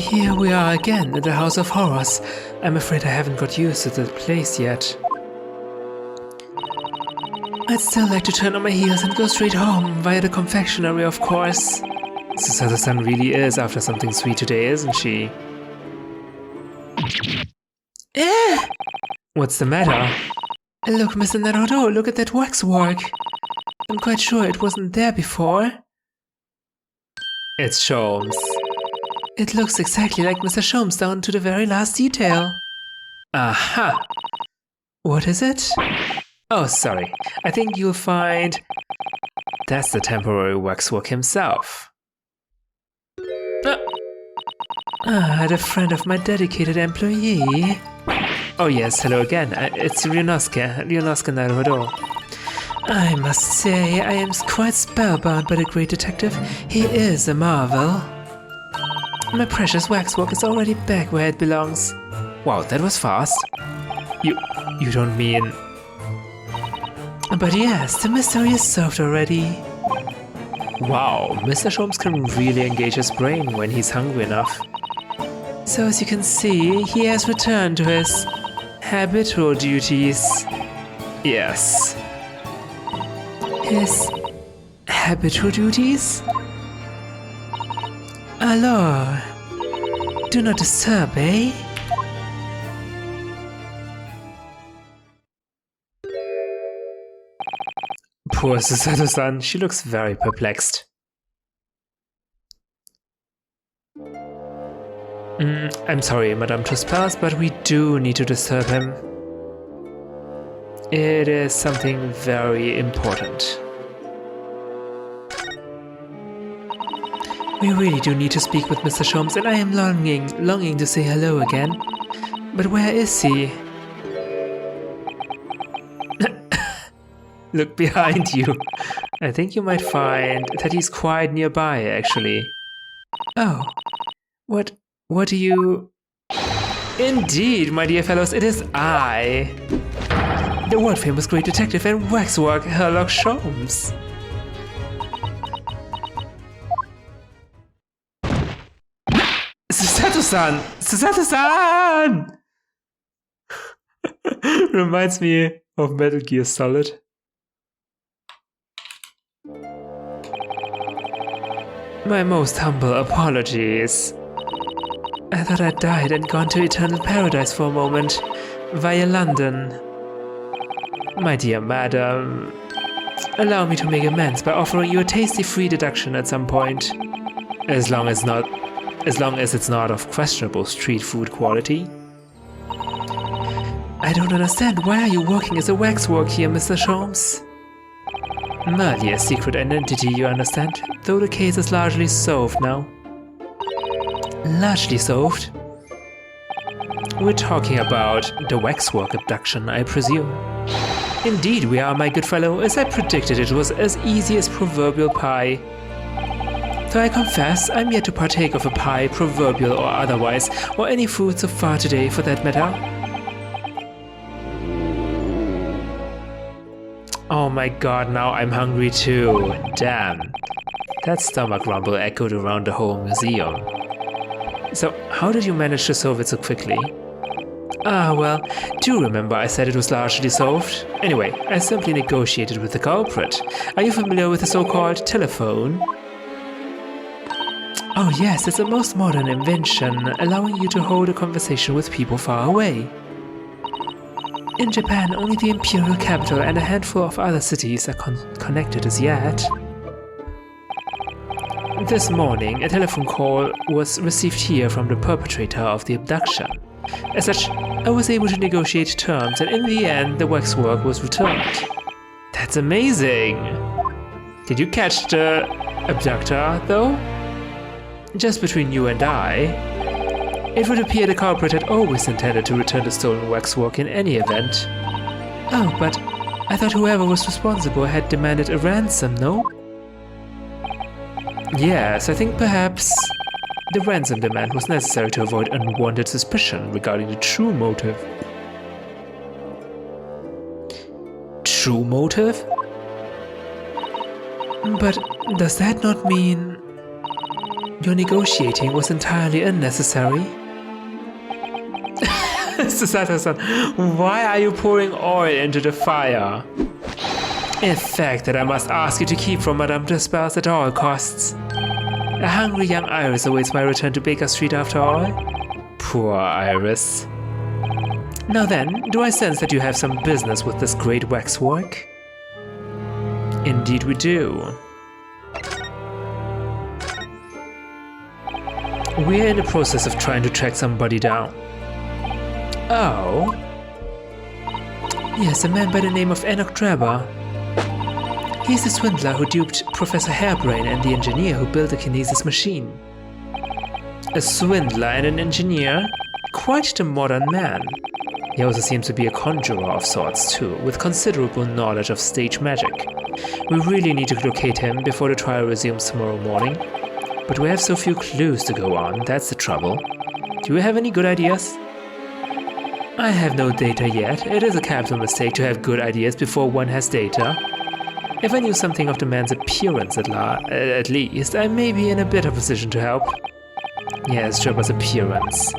Here we are again at the House of Horrors. I'm afraid I haven't got used to the place yet. I'd still like to turn on my heels and go straight home, via the confectionery, of course. Susato-san really is after something sweet today, isn't she? Eh! What's the matter? Look, Mr. Naruhodo, look at that waxwork. I'm quite sure it wasn't there before. It's Sholmes. It looks exactly like Mr. Sholmes down to the very last detail. Aha! What is it? Oh, sorry. I think you'll find... That's the temporary waxwork himself. The friend of my dedicated employee. Oh yes, hello again. It's Ryunosuke Naruhodo. I must say, I am quite spellbound by the great detective. He is a marvel. My precious waxwork is already back where it belongs. Wow, that was fast. You don't mean... But yes, the mystery is solved already. Wow, Mr. Sholmes can really engage his brain when he's hungry enough. So as you can see, he has returned to his habitual duties. Yes. His habitual duties? Alors, do not disturb, eh? Poor Susato-san, she looks very perplexed. I'm sorry, Madame Trespass, but we do need to disturb him. It is something very important. We really do need to speak with Mr. Sholmes, and I am longing to say hello again. But where is he? Look behind you. I think you might find that he's quite nearby, actually. Oh, what do you... Indeed, my dear fellows, it is I, the world-famous great detective and waxwork Herlock Sholmes. Susato-san! Susato-san! Reminds me of Metal Gear Solid. My most humble apologies. I thought I'd died and gone to eternal paradise for a moment, via London. My dear madam, allow me to make amends by offering you a tasty free deduction at some point. As long as it's not of questionable street food quality. I don't understand, why are you working as a waxwork here, Mr. Sholmes? Merely a secret identity, you understand, though the case is largely solved now. Largely solved? We're talking about the waxwork abduction, I presume. Indeed we are, my good fellow, as I predicted it was as easy as proverbial pie. Though I confess, I'm yet to partake of a pie, proverbial or otherwise, or any food so far today for that matter. Oh my god, now I'm hungry too. Damn. That stomach rumble echoed around the whole museum. So, how did you manage to solve it so quickly? Ah, well, do remember I said it was largely solved? Anyway, I simply negotiated with the culprit. Are you familiar with the so-called telephone? Oh yes, it's a most modern invention, allowing you to hold a conversation with people far away. In Japan, only the imperial capital and a handful of other cities are connected as yet. This morning, a telephone call was received here from the perpetrator of the abduction. As such, I was able to negotiate terms, and in the end, the waxwork was returned. That's amazing! Did you catch the abductor, though? Just between you and I, it would appear the culprit had always intended to return the stolen waxwork in any event. Oh, but I thought whoever was responsible had demanded a ransom, no? Yes, I think perhaps the ransom demand was necessary to avoid unwanted suspicion regarding the true motive. True motive? But does that not mean... Your negotiating was entirely unnecessary. Susato-san, why are you pouring oil into the fire? A fact that I must ask you to keep from Madame d'Espelles at all costs. A hungry young Iris awaits my return to Baker Street after all. Poor Iris. Now then, do I sense that you have some business with this great waxwork? Indeed we do. We're in the process of trying to track somebody down. Oh? Yes, a man by the name of Enoch Drebber. He's the swindler who duped Professor Hairbrain and the engineer who built the kinesis machine. A swindler and an engineer? Quite the modern man. He also seems to be a conjurer of sorts too, with considerable knowledge of stage magic. We really need to locate him before the trial resumes tomorrow morning. But we have so few clues to go on, that's the trouble. Do you have any good ideas? I have no data yet. It is a capital mistake to have good ideas before one has data. If I knew something of the man's appearance at least, I may be in a better position to help. Yes, Drebber's appearance.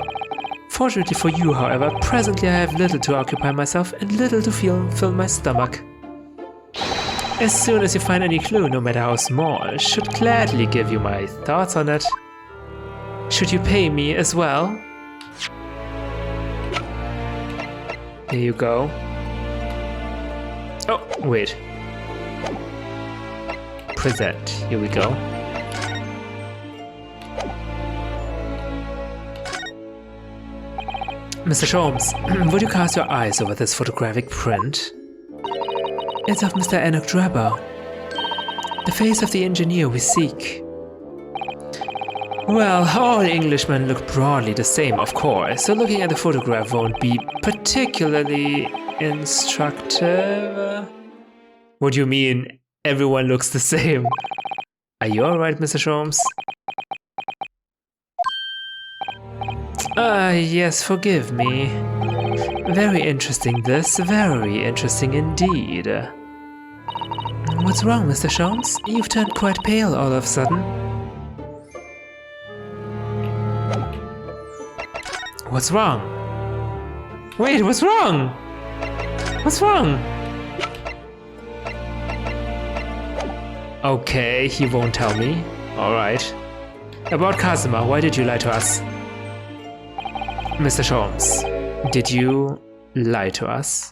Fortunately for you, however, presently I have little to occupy myself and little to fill my stomach. As soon as you find any clue, no matter how small, should gladly give you my thoughts on it. Should you pay me as well? There you go. Oh, wait. Present. Here we go. Mr. Sholmes, would you cast your eyes over this photographic print? It's of Mr. Enoch Drebber, the face of the engineer we seek. Well, all Englishmen look broadly the same, of course, so looking at the photograph won't be particularly instructive. What do you mean, everyone looks the same? Are you alright, Mr. Sholmes? Yes, forgive me. Very interesting this, very interesting indeed. What's wrong, Mr. Sholmes? You've turned quite pale all of a sudden. What's wrong? Wait, what's wrong? What's wrong? Okay, he won't tell me. Alright. About Kazuma, why did you lie to us? Mr. Sholmes, did you lie to us?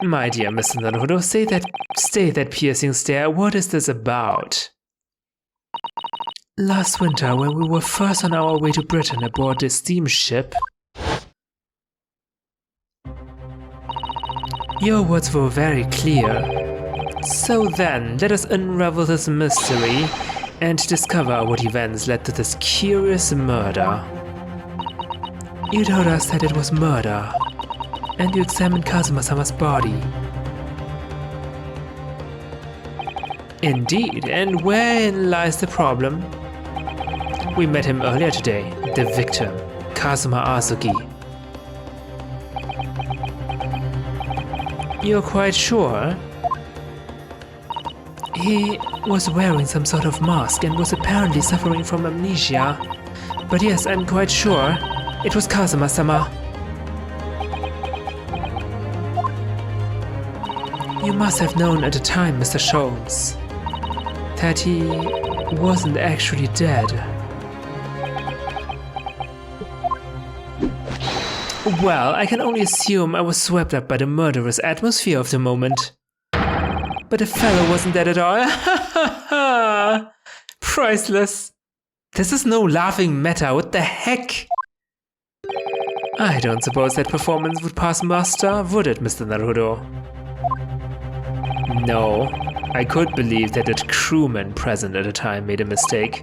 My dear Mr. Naruhodo, stay that piercing stare. What is this about? Last winter, when we were first on our way to Britain aboard the steamship, your words were very clear. So then, let us unravel this mystery and discover what events led to this curious murder. You told us that it was murder, and you examined Kazuma-sama's body. Indeed, and wherein lies the problem? We met him earlier today, the victim, Kazuma Azuki. You're quite sure? He was wearing some sort of mask and was apparently suffering from amnesia. But yes, I'm quite sure. It was Kazuma-sama. You must have known at the time, Mr. Sholmes, that he wasn't actually dead. Well, I can only assume I was swept up by the murderous atmosphere of the moment. But the fellow wasn't dead at all. Priceless. This is no laughing matter, what the heck? I don't suppose that performance would pass muster, would it, Mr. Naruhodo? No, I could believe that the crewmen present at the time made a mistake,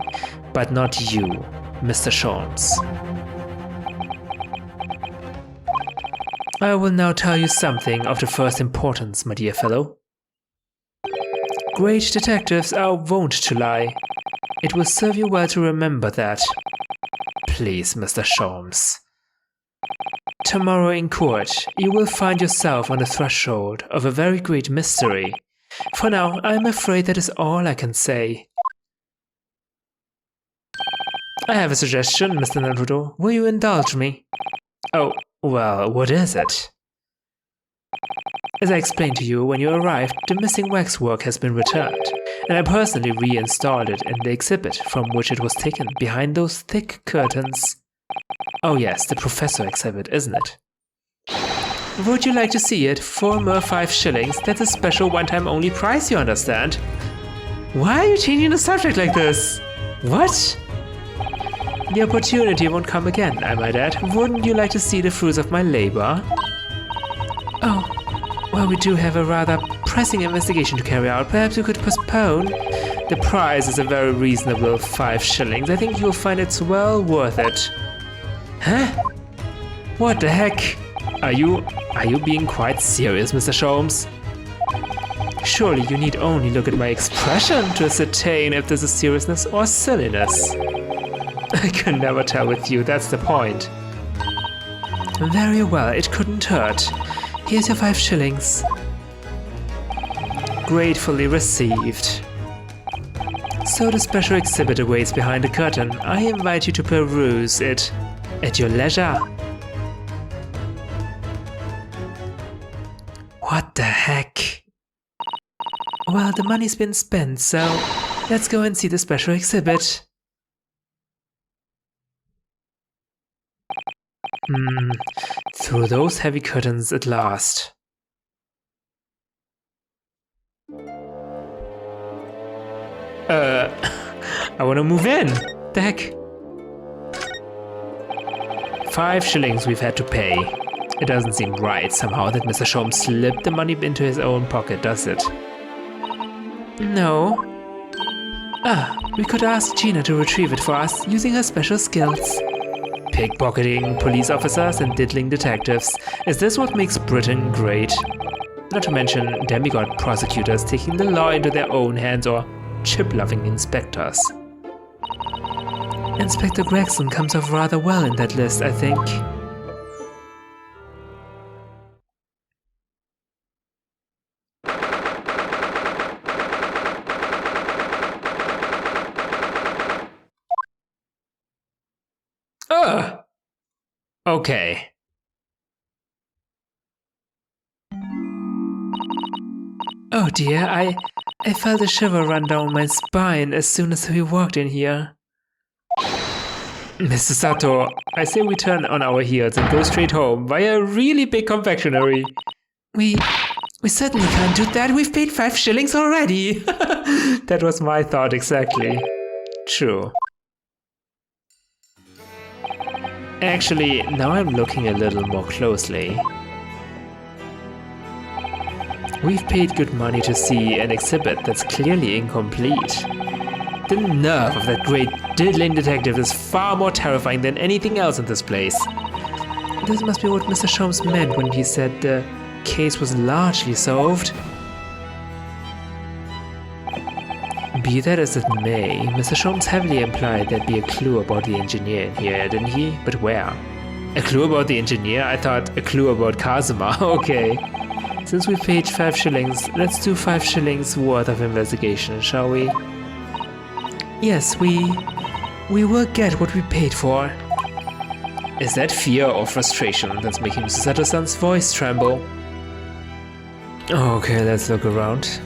but not you, Mr. Sholmes. I will now tell you something of the first importance, my dear fellow. Great detectives are wont to lie. It will serve you well to remember that. Please, Mr. Sholmes. Tomorrow in court, you will find yourself on the threshold of a very great mystery. For now, I am afraid that is all I can say. I have a suggestion, Mr. Naruhodo. Will you indulge me? Oh, well, what is it? As I explained to you when you arrived, the missing waxwork has been returned, and I personally reinstalled it in the exhibit from which it was taken, behind those thick curtains. Oh yes, the professor exhibit, isn't it? Would you like to see it? 4 more 5 shillings. That's a special one-time only price, you understand? Why are you changing the subject like this? What? The opportunity won't come again, I might add. Wouldn't you like to see the fruits of my labor? Oh, well, we do have a rather pressing investigation to carry out. Perhaps we could postpone? The price is a very reasonable 5 shillings. I think you'll find it's well worth it. Huh? What the heck? Are you being quite serious, Mr. Sholmes? Surely you need only look at my expression to ascertain if this is seriousness or silliness. I can never tell with you, that's the point. Very well, it couldn't hurt. Here's your 5 shillings. Gratefully received. So the special exhibit awaits behind the curtain. I invite you to peruse it at your leisure. What the heck? Well, the money's been spent, so let's go and see the special exhibit. Through those heavy curtains at last. I wanna move in. The heck? 5 shillings we've had to pay. It doesn't seem right somehow that Mr. Sholmes slipped the money into his own pocket, does it? No. We could ask Gina to retrieve it for us using her special skills. Pickpocketing police officers and diddling detectives. Is this what makes Britain great? Not to mention demigod prosecutors taking the law into their own hands, or chip-loving inspectors. Inspector Gregson comes off rather well in that list, I think. Okay. Oh dear, I felt a shiver run down my spine as soon as we walked in here. Mr. Sato, I say we turn on our heels and go straight home via a really big confectionery. We certainly can't do that. We've paid 5 shillings already. That was my thought exactly. True. Actually, now I'm looking a little more closely. We've paid good money to see an exhibit that's clearly incomplete. The nerve of that great diddling detective is far more terrifying than anything else in this place. This must be what Mr. Sholmes meant when he said the case was largely solved. Be that as it may, Mr. Sholmes heavily implied there'd be a clue about the engineer in here, didn't he? But where? A clue about the engineer? I thought a clue about Kazuma. Okay. Since we paid 5 shillings, let's do 5 shillings worth of investigation, shall we? Yes, we will get what we paid for. Is that fear or frustration that's making Mr. Sato-san's voice tremble? Okay, let's look around.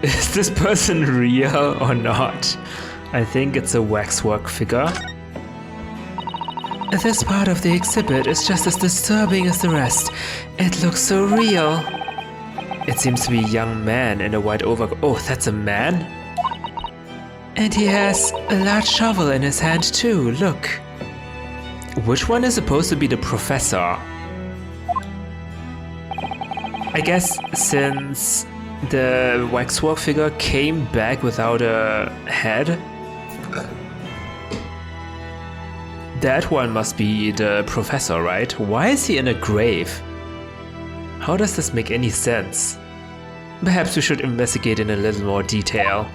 Is this person real or not? I think it's a waxwork figure. This part of the exhibit is just as disturbing as the rest. It looks so real. It seems to be a young man in a white overcoat. Oh, that's a man? And he has a large shovel in his hand too, look. Which one is supposed to be the professor? I guess since the waxwork figure came back without a head, that one must be the professor, right? Why is he in a grave? How does this make any sense? Perhaps we should investigate in a little more detail.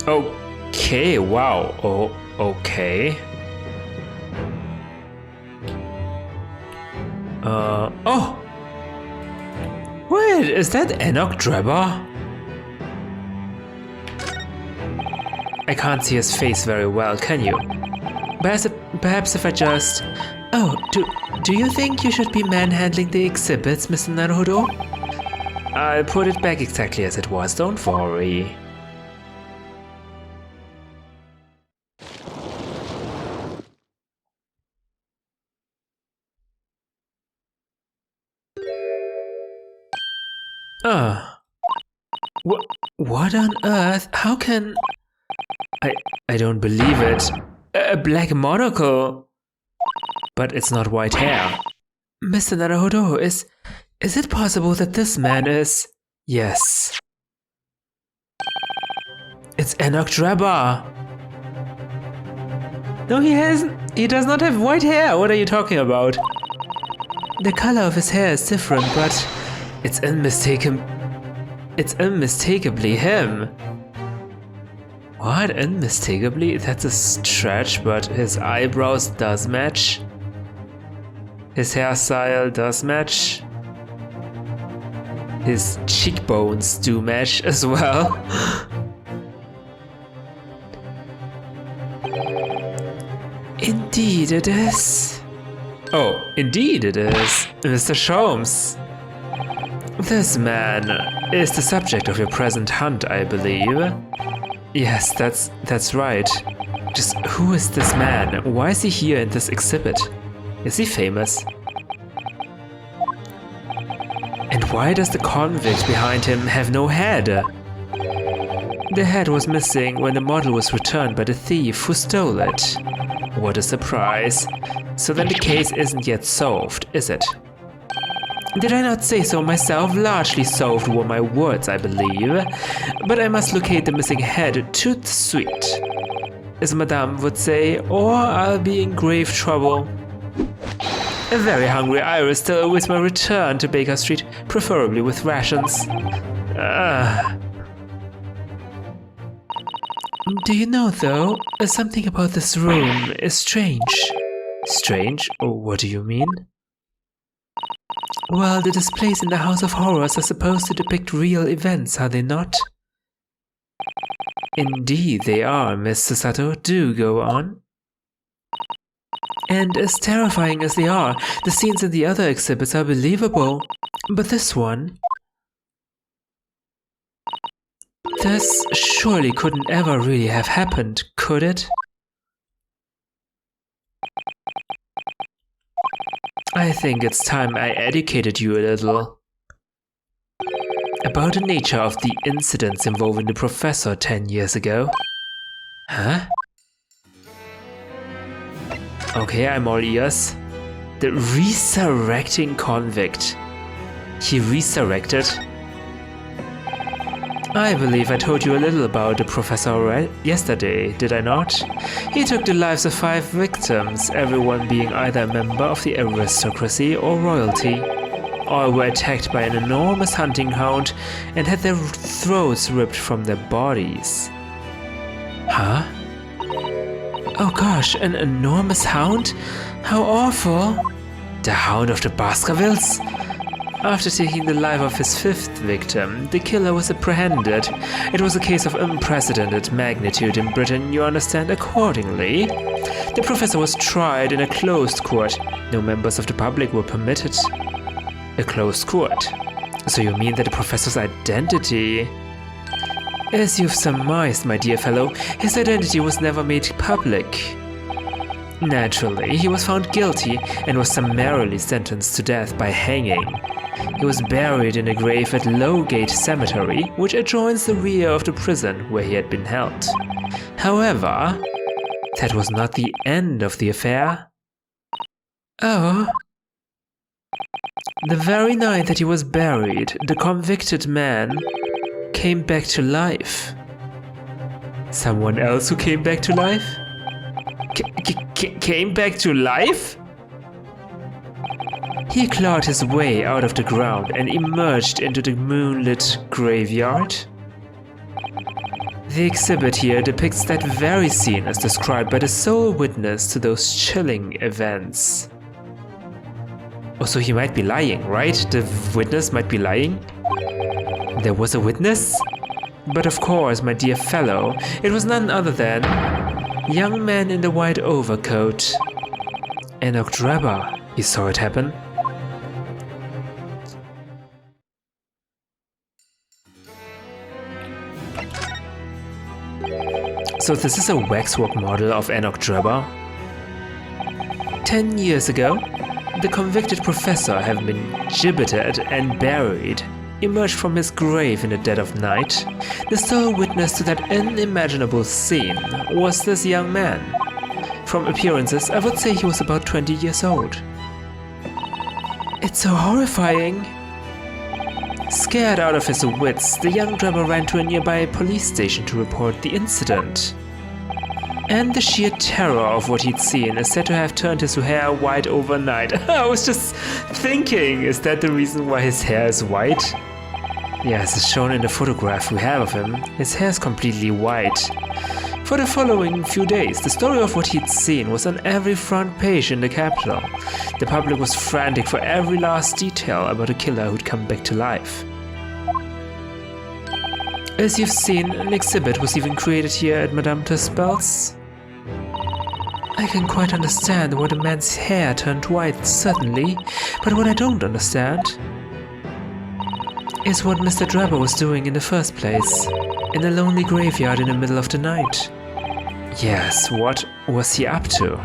Okay, wow. Oh, okay. Oh! Wait, is that Enoch Drebber? I can't see his face very well, can you? Perhaps if I just... Oh, do you think you should be manhandling the exhibits, Mr. Naruhodo? I'll put it back exactly as it was, don't worry. What on earth? How can... I don't believe it. A black monocle! But it's not white hair. Mr. Naruhodo, is it possible that this man is... Yes. It's Enoch Drebber! No, he hasn't. He does not have white hair. What are you talking about? The color of his hair is different, but it's unmistakably him. What? Unmistakably? That's a stretch, but his eyebrows does match. His hairstyle does match. His cheekbones do match as well. Indeed it is. Oh, indeed it is, Mr. Sholmes. This man is the subject of your present hunt, I believe. Yes, that's right. Just who is this man? Why is he here in this exhibit? Is he famous? And why does the convict behind him have no head? The head was missing when the model was returned by the thief who stole it. What a surprise. So then the case isn't yet solved, is it? Did I not say so myself? Largely solved were my words, I believe. But I must locate the missing head tout de suite, as Madame would say, or I'll be in grave trouble. A very hungry Iris still awaits my return to Baker Street, preferably with rations. Do you know, though, something about this room is strange. Strange? What do you mean? Well, the displays in the House of Horrors are supposed to depict real events, are they not? Indeed they are, Miss Susato. Do go on. And as terrifying as they are, the scenes in the other exhibits are believable. But this one... This surely couldn't ever really have happened, could it? I think it's time I educated you a little about the nature of the incidents involving the professor 10 years ago. Huh? Okay, I'm all ears. The resurrecting convict. He resurrected? I believe I told you a little about the professor yesterday, did I not? He took the lives of 5 victims, everyone being either a member of the aristocracy or royalty. All were attacked by an enormous hunting hound and had their throats ripped from their bodies. Huh? Oh gosh, an enormous hound? How awful! The Hound of the Baskervilles? After taking the life of his 5th victim, the killer was apprehended. It was a case of unprecedented magnitude in Britain, you understand. Accordingly, the professor was tried in a closed court. No members of the public were permitted. A closed court? So you mean that the professor's identity... As you've surmised, my dear fellow, his identity was never made public. Naturally, he was found guilty and was summarily sentenced to death by hanging. He was buried in a grave at Lowgate Cemetery, which adjoins the rear of the prison where he had been held. However, that was not the end of the affair. Oh. The very night that he was buried, the convicted man came back to life. Someone else who came back to life? Came back to life? He clawed his way out of the ground and emerged into the moonlit graveyard. The exhibit here depicts that very scene as described by the sole witness to those chilling events. Oh, so he might be lying, right? The witness might be lying? There was a witness? But of course, my dear fellow, it was none other than young man in the white overcoat. Enoch Drebber. You saw it happen? So this is a waxwork model of Enoch Drebber. 10 years ago, the convicted professor, having been gibbeted and buried, emerged from his grave in the dead of night. The sole witness to that unimaginable scene was this young man. From appearances, I would say he was about 20 years old. It's so horrifying. Scared out of his wits, the young Drebber ran to a nearby police station to report the incident. And the sheer terror of what he'd seen is said to have turned his hair white overnight. I was just thinking, is that the reason why his hair is white? Yes, as shown in the photograph we have of him, his hair is completely white. For the following few days, the story of what he'd seen was on every front page in the capital. The public was frantic for every last detail about a killer who'd come back to life. As you've seen, an exhibit was even created here at Madame Tuspel's. I can quite understand why the man's hair turned white, certainly, but what I don't understand is what Mr. Drebber was doing in the first place, in a lonely graveyard in the middle of the night. Yes, what was he up to?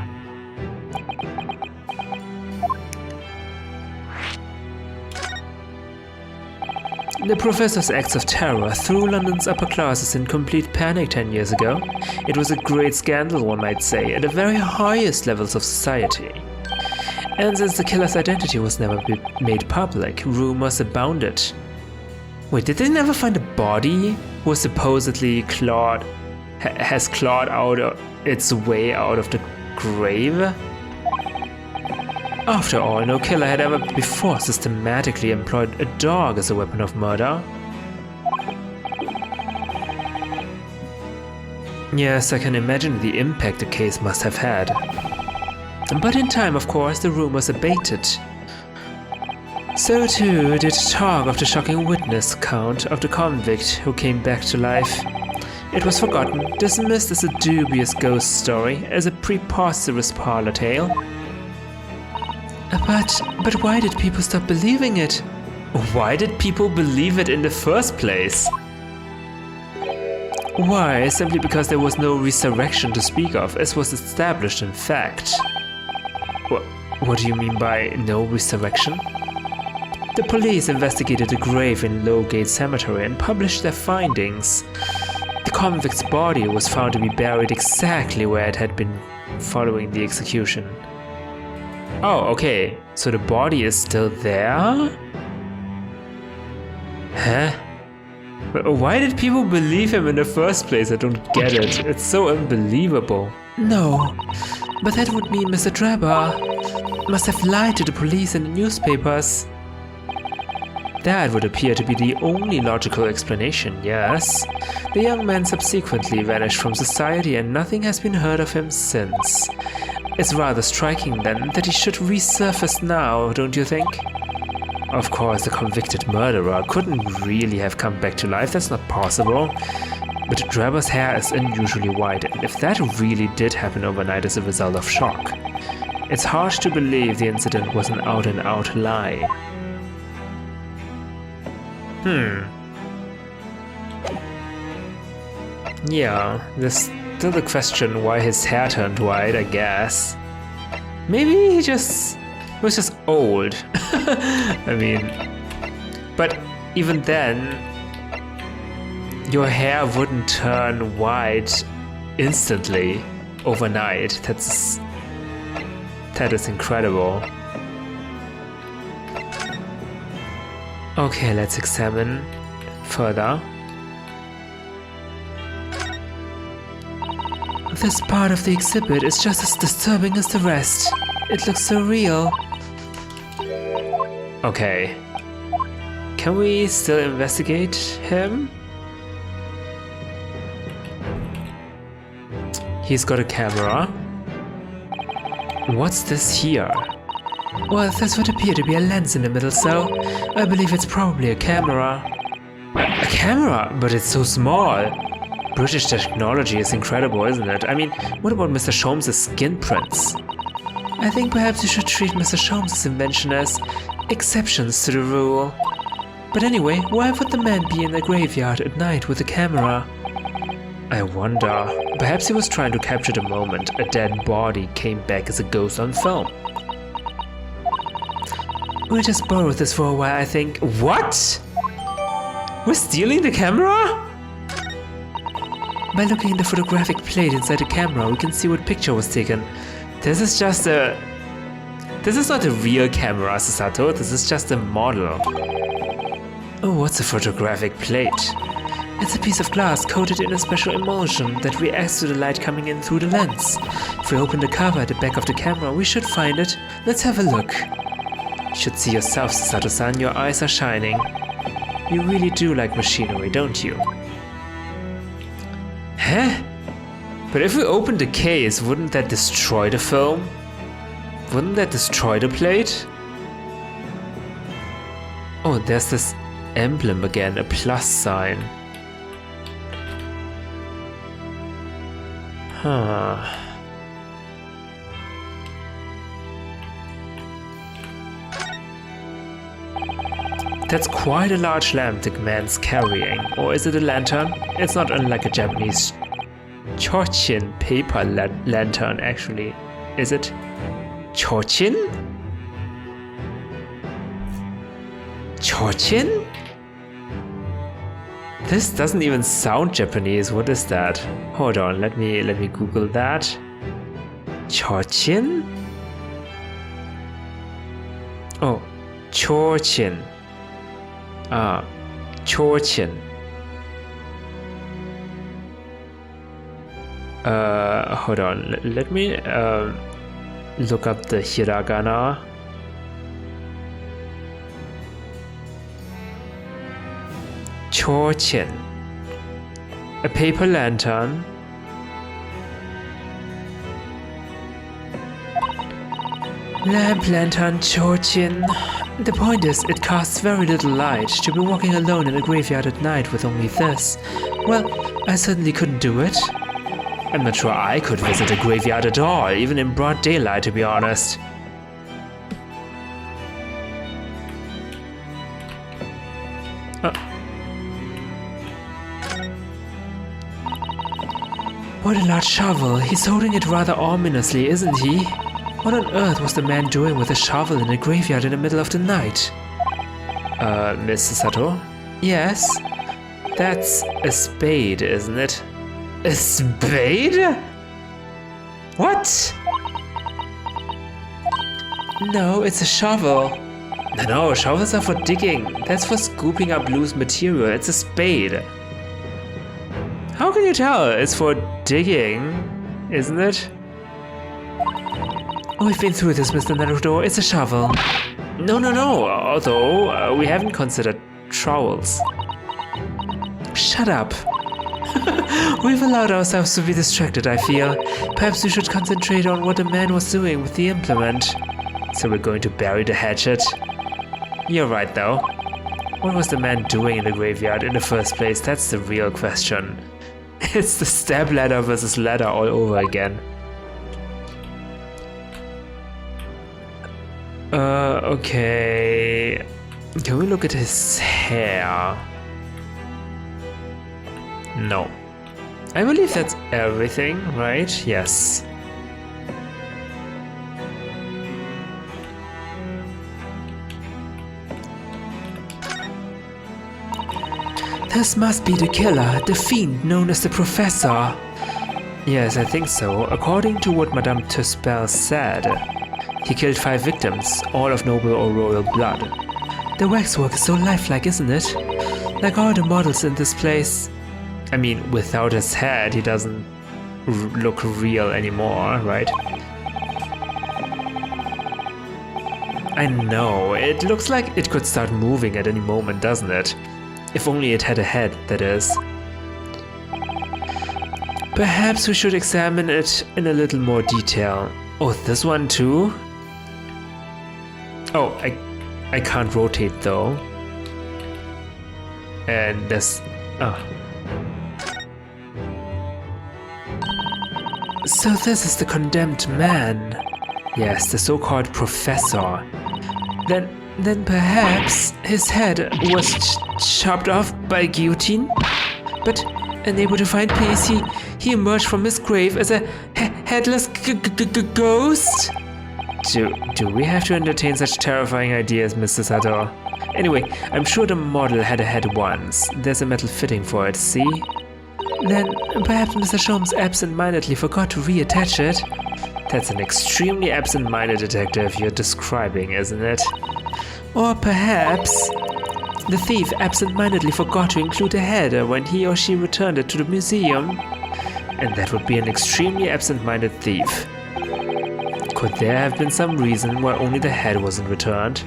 The professor's acts of terror threw London's upper classes in complete panic 10 years ago. It was a great scandal, one might say, at the very highest levels of society. And since the killer's identity was never made public, rumors abounded. Wait, did they never find a body who was supposedly has clawed out its way out of the grave? After all, no killer had ever before systematically employed a dog as a weapon of murder. Yes, I can imagine the impact the case must have had. But in time, of course, the rumors abated. So too did talk of the shocking witness account of the convict who came back to life. It was forgotten, dismissed as a dubious ghost story, as a preposterous parlor tale. But why did people stop believing it? Why did people believe it in the first place? Why? Simply because there was no resurrection to speak of, as was established in fact. What do you mean by no resurrection? The police investigated the grave in Lowgate Cemetery and published their findings. The convict's body was found to be buried exactly where it had been following the execution. Oh, okay, so the body is still there? Huh? But why did people believe him in the first place? I don't get it. It's so unbelievable. No, but that would mean Mr. Drebber must have lied to the police and the newspapers. That would appear to be the only logical explanation, yes. The young man subsequently vanished from society and nothing has been heard of him since. It's rather striking then that he should resurface now, don't you think? Of course, the convicted murderer couldn't really have come back to life, that's not possible. But Drebber's hair is unusually white, and if that really did happen overnight as a result of shock, it's hard to believe the incident was an out-and-out lie. Yeah, there's still the question why his hair turned white, I guess. Maybe he was just old. I mean, but even then, your hair wouldn't turn white instantly, overnight. That is incredible. Okay, let's examine further. This part of the exhibit is just as disturbing as the rest. It looks so real. Okay. Can we still investigate him? He's got a camera. What's this here? Well, this would appear to be a lens in the middle, so I believe it's probably a camera. A camera, but it's so small. British technology is incredible, isn't it? I mean, what about Mr. Sholmes' skin prints? I think perhaps you should treat Mr. Sholmes' invention as exceptions to the rule. But anyway, why would the man be in the graveyard at night with a camera? I wonder. Perhaps he was trying to capture the moment a dead body came back as a ghost on film. We'll just borrow this for a while, I think. What? We're stealing the camera? By looking in the photographic plate inside the camera, we can see what picture was taken. This is not a real camera, Susato. This is just a model. Oh, what's a photographic plate? It's a piece of glass coated in a special emulsion that reacts to the light coming in through the lens. If we open the cover at the back of the camera, we should find it. Let's have a look. You should see yourself, Susato-san. Your eyes are shining. You really do like machinery, don't you? Huh? But if we open the case, wouldn't that destroy the film? Wouldn't that destroy the plate? Oh, there's this emblem again, a plus sign. Huh. That's quite a large lamp the man's carrying. Or is it a lantern? It's not unlike a Japanese chochin paper lantern, actually. Is it? Chochin? Chochin? This doesn't even sound Japanese. What is that? Hold on, let me Google that. Chochin? Oh, chochin. Ah, chochin. Hold on. Let me look up the hiragana. Chochin. A paper lantern. Lamp, lantern, chochin. The point is, it casts very little light. To be walking alone in a graveyard at night with only this. Well, I certainly couldn't do it. I'm not sure I could visit a graveyard at all, even in broad daylight, to be honest. What a large shovel. He's holding it rather ominously, isn't he? What on earth was the man doing with a shovel in a graveyard in the middle of the night? Miss Sato? Yes? That's a spade, isn't it? A spade? What? No, it's a shovel. No, shovels are for digging. That's for scooping up loose material. It's a spade. How can you tell? It's for digging, isn't it? We've been through this, Mr. Naruhodo. It's a shovel. No. Although, we haven't considered trowels. Shut up. We've allowed ourselves to be distracted, I feel. Perhaps we should concentrate on what the man was doing with the implement. So we're going to bury the hatchet? You're right, though. What was the man doing in the graveyard in the first place? That's the real question. It's the step ladder versus ladder all over again. Okay. Can we look at his hair? No. I believe that's everything, right? Yes. This must be the killer, the fiend known as the Professor. Yes, I think so. According to what Madame Tuspel said, he killed 5 victims, all of noble or royal blood. The waxwork is so lifelike, isn't it? Like all the models in this place. I mean, without his head, he doesn't look real anymore, right? I know, it looks like it could start moving at any moment, doesn't it? If only it had a head, that is. Perhaps we should examine it in a little more detail. Oh, this one too? Oh, I can't rotate though. And there's Oh. So this is the condemned man. Yes, the so-called professor. Then perhaps his head was chopped off by guillotine? But unable to find peace, he emerged from his grave as a headless ghost? Do we have to entertain such terrifying ideas, Mr. Sato? Anyway, I'm sure the model had a head once. There's a metal fitting for it, see? Then perhaps Mr. Sholmes absent-mindedly forgot to reattach it. That's an extremely absent-minded detective you're describing, isn't it? Or perhaps the thief absent-mindedly forgot to include a head when he or she returned it to the museum. And that would be an extremely absent-minded thief. Could there have been some reason why only the head wasn't returned?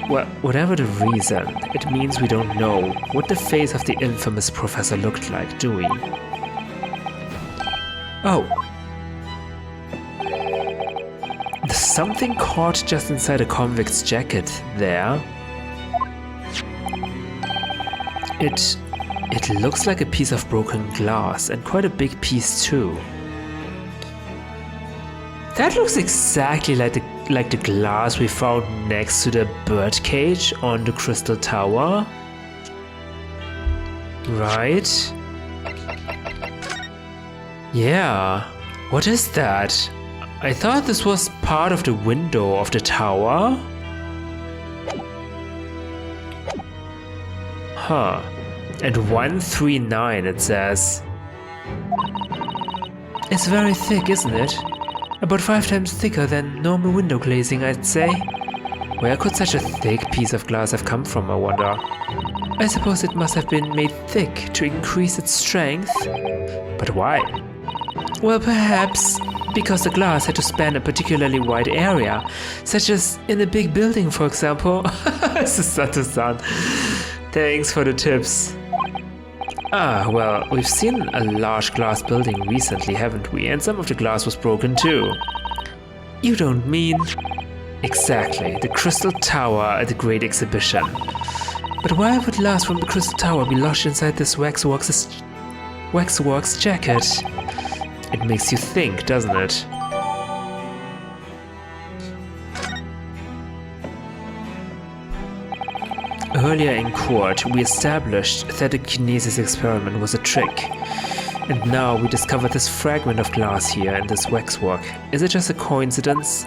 Well, whatever the reason, it means we don't know what the face of the infamous professor looked like, do we? Oh. There's something caught just inside a convict's jacket there. It looks like a piece of broken glass, and quite a big piece too. That looks exactly like the glass we found next to the birdcage on the Crystal Tower. Right? Yeah. What is that? I thought this was part of the window of the tower. Huh. And 139 it says. It's very thick, isn't it? About 5 times thicker than normal window glazing, I'd say. Where could such a thick piece of glass have come from, I wonder? I suppose it must have been made thick to increase its strength. But why? Well, perhaps because the glass had to span a particularly wide area, such as in a big building, for example. Sato-san. Thanks for the tips. Ah, well, we've seen a large glass building recently, haven't we? And some of the glass was broken too. You don't mean... Exactly, the Crystal Tower at the Great Exhibition. But why would glass from the Crystal Tower be lodged inside this waxworks jacket? It makes you think, doesn't it? Earlier in court, we established that the kinesis experiment was a trick. And now we discovered this fragment of glass here in this waxwork. Is it just a coincidence?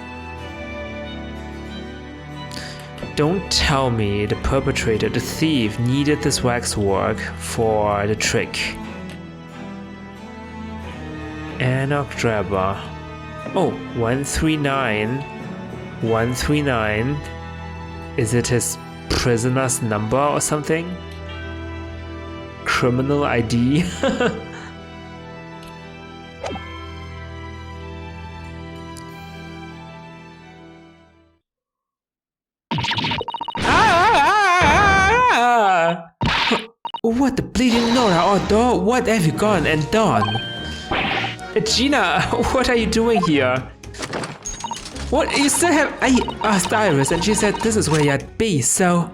Don't tell me the perpetrator, the thief, needed this waxwork for the trick. Anarch Drabber. Oh, 139. 139. Is it his prisoner's number or something? Criminal ID? What the bleeding Nora or what have you gone and done? Gina, what are you doing here? What, you still have... I asked Iris and she said this is where you'd be, so...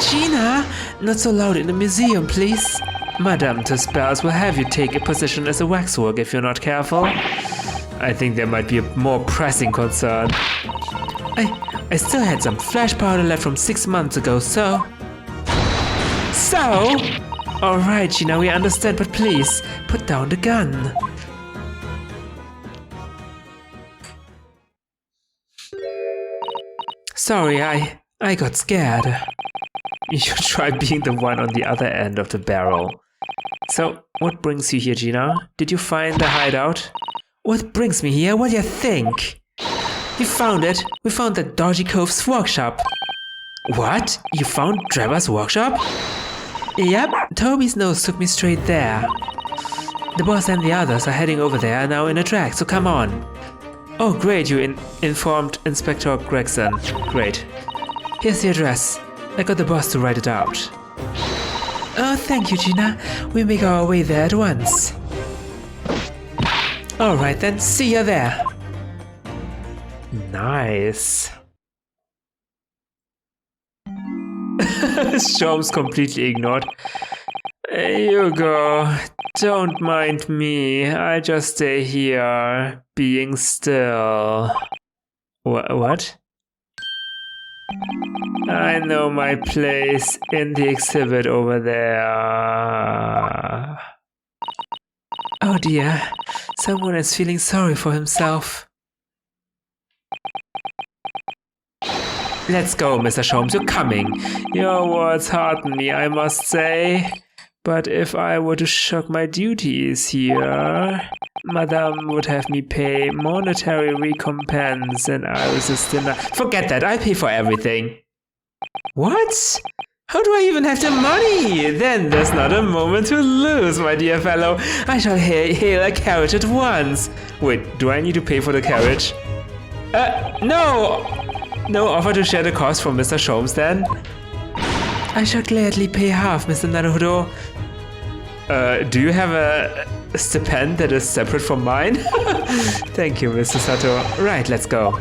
Gina, not so loud in the museum, please. Madame Tuspels will have you take a position as a waxwork if you're not careful. I think there might be a more pressing concern. I still had some flash powder left from 6 months ago, so... Alright, Gina, we understand, but please, put down the gun. Sorry, I got scared. You should try being the one on the other end of the barrel. So, what brings you here, Gina? Did you find the hideout? What brings me here? What do you think? You found it. We found the Dodgy Cove's workshop. What? You found Trevor's workshop? Yep, Toby's nose took me straight there. The boss and the others are heading over there now in a drag, so come on. Oh great, you informed Inspector Gregson. Great. Here's the address. I got the boss to write it out. Oh, thank you, Gina. We make our way there at once. Alright then, see ya there. Nice. Sholmes completely ignored. You go. Don't mind me. I'll just stay here, being still. What? I know my place in the exhibit over there. Oh dear, someone is feeling sorry for himself. Let's go, Mr. Sholmes, you're coming. Your words hearten me, I must say. But if I were to shirk my duties here, Madame would have me pay monetary recompense and I resist dinner. Forget that, I'll pay for everything. What? How do I even have the money? Then there's not a moment to lose, my dear fellow. I shall hail a carriage at once. Wait, do I need to pay for the carriage? No! No offer to share the cost from Mr. Sholmes then? I shall gladly pay half, Mr. Naruhodo. Do you have a stipend that is separate from mine? Thank you, Mr. Sato. Right, let's go.